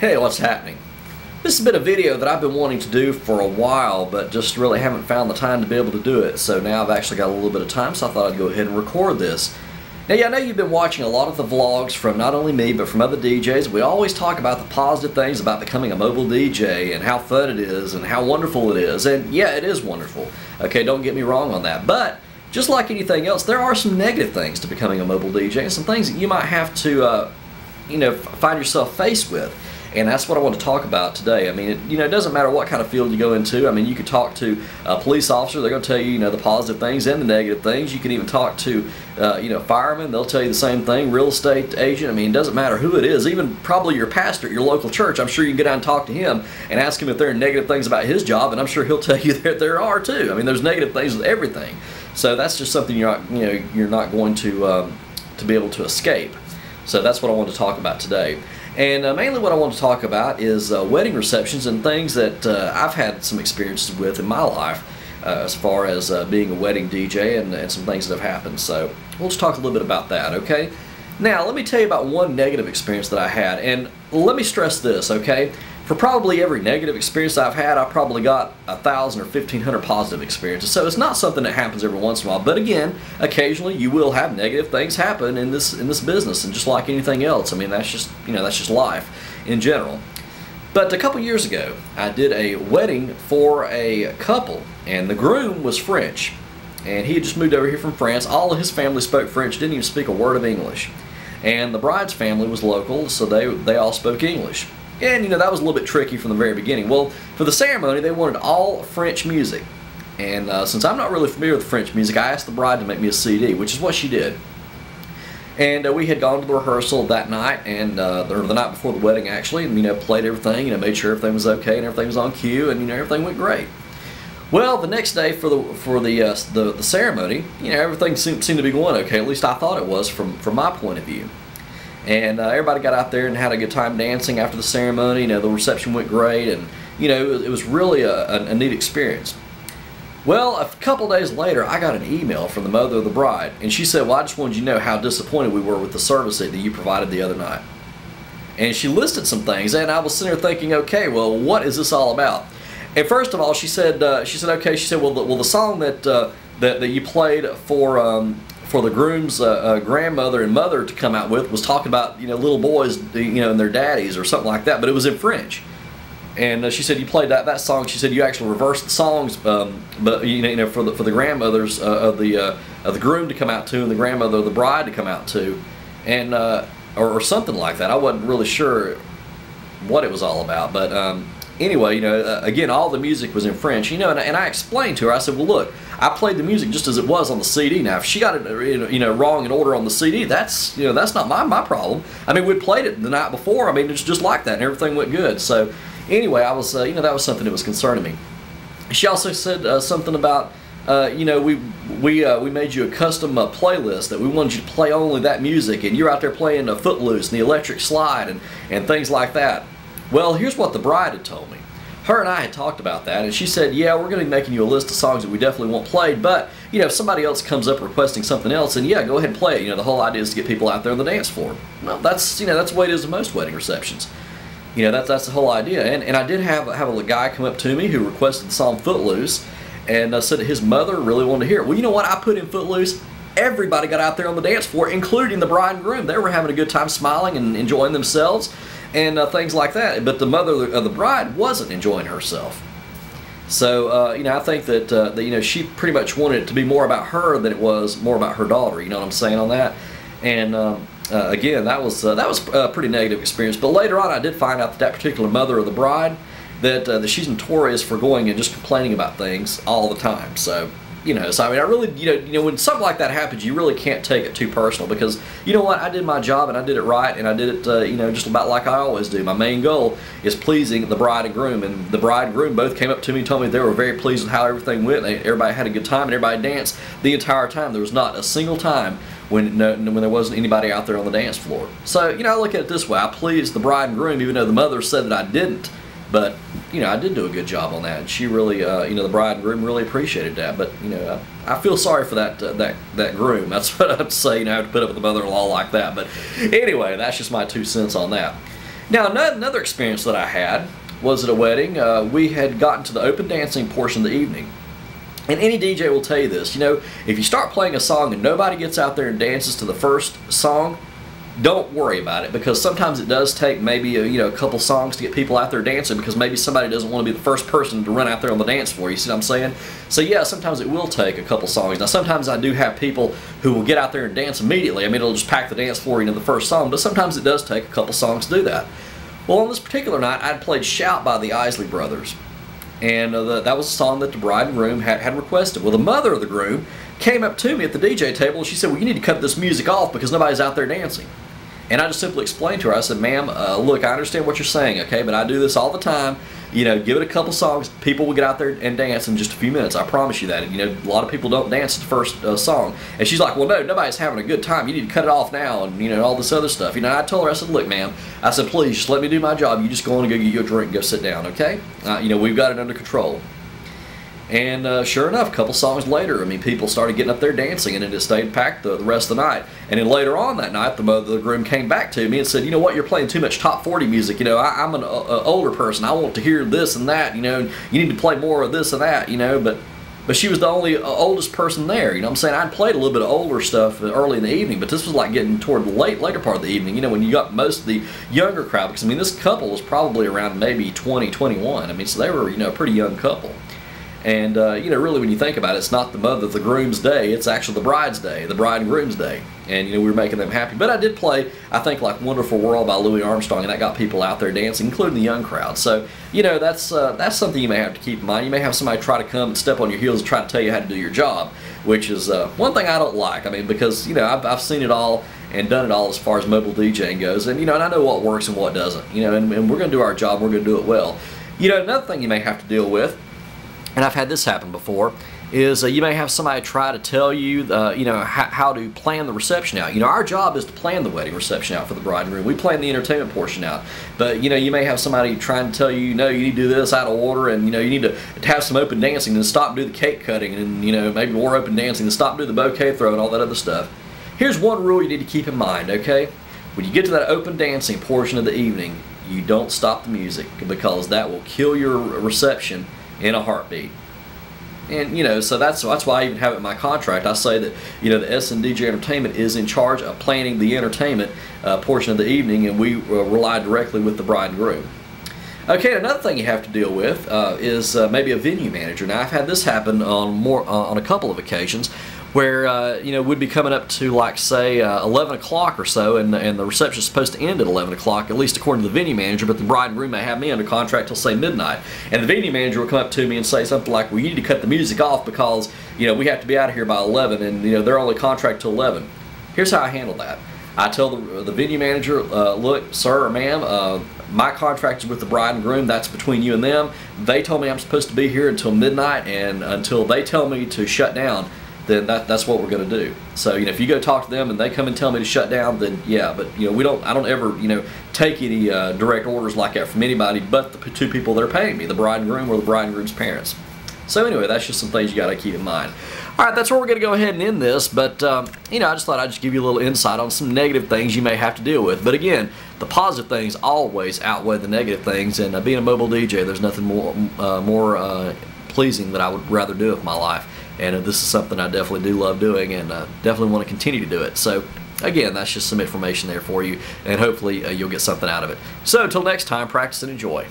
Hey, what's happening? This has been a video that I've been wanting to do for a while, but just really haven't found the time to be able to do it. So now I've actually got a little bit of time, so I thought I'd go ahead and record this. Now, yeah, I know you've been watching a lot of the vlogs from not only me, but from other DJs. We always talk about the positive things about becoming a mobile DJ and how fun it is and how wonderful it is. And yeah, it is wonderful. Okay, don't get me wrong on that. But just like anything else, there are some negative things to becoming a mobile DJ and some things that you might have to, find yourself faced with. And that's what I want to talk about today. I mean, it doesn't matter what kind of field you go into. I mean, you could talk to a police officer, they're going to tell you, the positive things and the negative things. You can even talk to, firemen, they'll tell you the same thing, real estate agent. I mean, it doesn't matter who it is. Even probably your pastor at your local church, I'm sure you can get out and talk to him and ask him if there are negative things about his job, and I'm sure he'll tell you that there are too. I mean, there's negative things with everything. So that's just something you're not going to be able to escape. So that's what I want to talk about today. And mainly what I want to talk about is wedding receptions and things that I've had some experiences with in my life as far as being a wedding DJ and some things that have happened. So we'll just talk a little bit about that, okay? Now, let me tell you about one negative experience that I had. And let me stress this, okay? For probably every negative experience I've had, I've probably got 1,000 or 1,500 positive experiences. So it's not something that happens every once in a while. But again, occasionally you will have negative things happen in this business, and just like anything else, I mean, that's just life in general. But a couple years ago, I did a wedding for a couple, and the groom was French, and he had just moved over here from France. All of his family spoke French, didn't even speak a word of English, and the bride's family was local, so they all spoke English. And that was a little bit tricky from the very beginning. Well, for the ceremony, they wanted all French music. And since I'm not really familiar with French music, I asked the bride to make me a CD, which is what she did. And we had gone to the rehearsal that night, and or the night before the wedding actually, and played everything, made sure everything was okay and everything was on cue, and everything went great. Well, the next day for the ceremony, everything seemed to be going okay. At least I thought it was from my point of view. And everybody got out there and had a good time dancing after the ceremony. The reception went great, and it was really a neat experience. Well, a couple days later, I got an email from the mother of the bride, and she said, "Well, I just wanted you to know how disappointed we were with the service that you provided the other night." And she listed some things, and I was sitting there thinking, okay, well, what is this all about? And first of all, she said, okay, she said, well, the song that you played for the groom's grandmother and mother to come out with was talking about little boys and their daddies or something like that, but it was in French. And she said you played that song. She said you actually reversed the songs, but for the grandmothers of the groom to come out to and the grandmother of the bride to come out to, and or something like that. I wasn't really sure what it was all about, but anyway, again, all the music was in French, and I explained to her. I said, well, look, I played the music just as it was on the CD. Now, if she got it, wrong in order on the CD, that's not my problem. I mean, we'd played it the night before. I mean, it's just like that, and everything went good. So, anyway, I was, that was something that was concerning me. She also said something about, we made you a custom playlist that we wanted you to play only that music, and you're out there playing Footloose and the Electric Slide and things like that. Well, here's what the bride had told me. Her and I had talked about that, and she said, yeah, we're going to be making you a list of songs that we definitely want played, but, if somebody else comes up requesting something else, then yeah, go ahead and play it. The whole idea is to get people out there on the dance floor. Well, that's the way it is in most wedding receptions. That's the whole idea. And I did have a guy come up to me who requested the song Footloose, and said that his mother really wanted to hear it. Well, you know what? I put in Footloose. Everybody got out there on the dance floor, including the bride and groom. They were having a good time smiling and enjoying themselves and things like that. But the mother of the bride wasn't enjoying herself. So, I think that, she pretty much wanted it to be more about her than it was more about her daughter. You know what I'm saying on that? And again, that was a pretty negative experience. But later on, I did find out that particular mother of the bride, that she's notorious for going and just complaining about things all the time. So, so I mean, I really, when something like that happens, you really can't take it too personal, because you know what, I did my job and I did it right, and I did it, just about like I always do. My main goal is pleasing the bride and groom, and the bride and groom both came up to me and told me they were very pleased with how everything went. Everybody had a good time, and everybody danced the entire time. There was not a single time when there wasn't anybody out there on the dance floor. So, I look at it this way: I pleased the bride and groom, even though the mother said that I didn't. But, I did do a good job on that, and she really, the bride and groom really appreciated that. But, I feel sorry for that groom. That's what I'd say, I have to put up with the mother-in-law like that. But anyway, that's just my 2 cents on that. Now, another experience that I had was at a wedding. We had gotten to the open dancing portion of the evening. And any DJ will tell you this, you know, if you start playing a song and nobody gets out there and dances to the first song, don't worry about it, because sometimes it does take maybe a couple songs to get people out there dancing, because maybe somebody doesn't want to be the first person to run out there on the dance floor. You see what I'm saying? So yeah, sometimes it will take a couple songs. Now sometimes I do have people who will get out there and dance immediately. I mean, it'll just pack the dance floor into the first song, but sometimes it does take a couple songs to do that. Well, on this particular night, I'd played Shout by the Isley Brothers. And that was a song that the bride and groom had requested. Well, the mother of the groom came up to me at the DJ table and she said, well, you need to cut this music off because nobody's out there dancing. And I just simply explained to her, I said, ma'am, look, I understand what you're saying, okay, but I do this all the time. You know, give it a couple songs, people will get out there and dance in just a few minutes. I promise you that. And, you know, a lot of people don't dance the first song. And she's like, well, no, nobody's having a good time. You need to cut it off now, and, you know, all this other stuff. You know, I told her, I said, look, ma'am, I said, please, just let me do my job. You just go on and go get you a drink and go sit down, okay? You know, we've got it under control. And sure enough, a couple songs later, I mean, people started getting up there dancing, and it stayed packed the rest of the night. And then later on that night, the mother of the groom came back to me and said, you know what, you're playing too much top 40 music. You know, I'm an older person. I want to hear this and that. You know, you need to play more of this and that. You know, but she was the only oldest person there. You know what I'm saying? I'd played a little bit of older stuff early in the evening, but this was like getting toward the later part of the evening, you know, when you got most of the younger crowd. Because, I mean, this couple was probably around maybe 20, 21. I mean, so they were, you know, a pretty young couple. And, you know, really when you think about it, it's not the mother of the groom's day, it's actually the bride's day, the bride and groom's day. And, you know, we were making them happy. But I did play, I think, like Wonderful World by Louis Armstrong, and that got people out there dancing, including the young crowd. So, you know, that's something you may have to keep in mind. You may have somebody try to come and step on your heels and try to tell you how to do your job, which is one thing I don't like. I mean, because, you know, I've seen it all and done it all as far as mobile DJing goes. And, you know, and I know what works and what doesn't. You know, and we're going to do our job, we're going to do it well. You know, another thing you may have to deal with, and I've had this happen before, is you may have somebody try to tell you, you know, how to plan the reception out. You know, our job is to plan the wedding reception out for the bride and groom. We plan the entertainment portion out. But, you know, you may have somebody trying to tell you, no, you need to do this out of order, and, you know, you need to have some open dancing and stop and do the cake cutting, and, you know, maybe more open dancing and stop and do the bouquet throw and all that other stuff. Here's one rule you need to keep in mind, okay? When you get to that open dancing portion of the evening, you don't stop the music, because that will kill your reception in a heartbeat. And, you know, so that's why I even have it in my contract. I say that, you know, the SNDJ Entertainment is in charge of planning the entertainment portion of the evening, and we rely directly with the bride and groom. Okay, another thing you have to deal with is maybe a venue manager. Now, I've had this happen on a couple of occasions, where you know, we'd be coming up to, like, say 11 o'clock or so, and the reception is supposed to end at 11 o'clock, at least according to the venue manager, but the bride and groom may have me under contract till, say, midnight. And the venue manager will come up to me and say something like, well, you need to cut the music off because, you know, we have to be out of here by 11, and, you know, they're only contract till 11. Here's how I handle that. I tell the venue manager, look, sir or ma'am, my contract is with the bride and groom. That's between you and them. They told me I'm supposed to be here until midnight, and until they tell me to shut down, then that's what we're going to do. So, you know, if you go talk to them and they come and tell me to shut down, then yeah, but, you know, I don't ever, you know, take any direct orders like that from anybody but the two people that are paying me, the bride and groom or the bride and groom's parents. So anyway, that's just some things you got to keep in mind. All right, that's where we're going to go ahead and end this, but, you know, I just thought I'd just give you a little insight on some negative things you may have to deal with. But again, the positive things always outweigh the negative things, and being a mobile DJ, there's nothing more pleasing that I would rather do with my life. And this is something I definitely do love doing, and definitely want to continue to do it. So, again, that's just some information there for you, and hopefully you'll get something out of it. So, until next time, practice and enjoy.